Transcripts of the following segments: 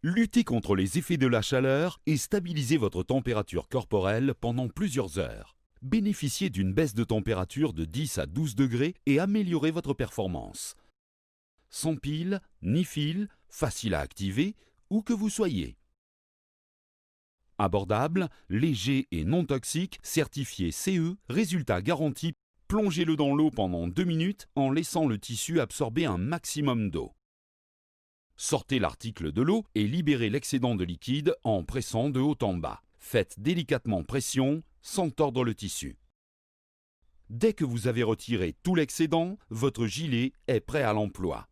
Luttez contre les effets de la chaleur et stabilisez votre température corporelle pendant plusieurs heures. Bénéficiez d'une baisse de température de 10 à 12 degrés et améliorez votre performance. Sans pile, ni fil, facile à activer, où que vous soyez. Abordable, léger et non toxique, certifié CE, résultat garanti. Plongez-le dans l'eau pendant 2 minutes en laissant le tissu absorber un maximum d'eau. Sortez l'article de l'eau et libérez l'excédent de liquide en pressant de haut en bas. Faites délicatement pression sans tordre le tissu. Dès que vous avez retiré tout l'excédent, votre gilet est prêt à l'emploi.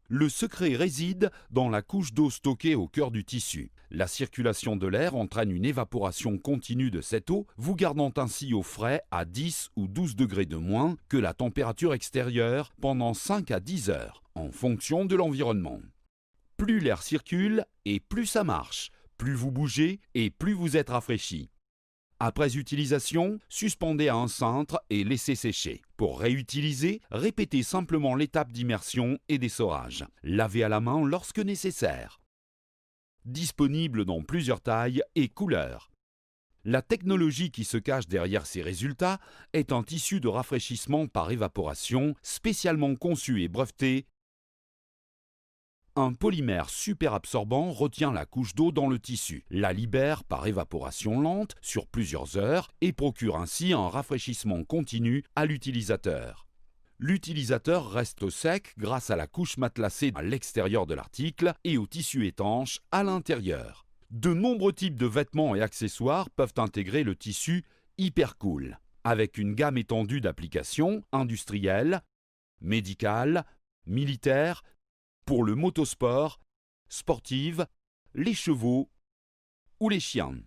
Le secret réside dans la couche d'eau stockée au cœur du tissu. La circulation de l'air entraîne une évaporation continue de cette eau, vous gardant ainsi au frais à 10 ou 12 degrés de moins que la température extérieure pendant 5 à 10 heures, en fonction de l'environnement. Plus l'air circule et plus ça marche, plus vous bougez et plus vous êtes rafraîchi. Après utilisation, suspendez à un cintre et laissez sécher. Pour réutiliser, répétez simplement l'étape d'immersion et d'essorage. Lavez à la main lorsque nécessaire. Disponible dans plusieurs tailles et couleurs. La technologie qui se cache derrière ces résultats est un tissu de rafraîchissement par évaporation spécialement conçu et breveté. Un polymère super absorbant retient la couche d'eau dans le tissu, la libère par évaporation lente sur plusieurs heures et procure ainsi un rafraîchissement continu à l'utilisateur. L'utilisateur reste au sec grâce à la couche matelassée à l'extérieur de l'article et au tissu étanche à l'intérieur. De nombreux types de vêtements et accessoires peuvent intégrer le tissu Hypercool, avec une gamme étendue d'applications industrielles, médicales, militaires, pour le motosport, sportive, les chevaux ou les chiens.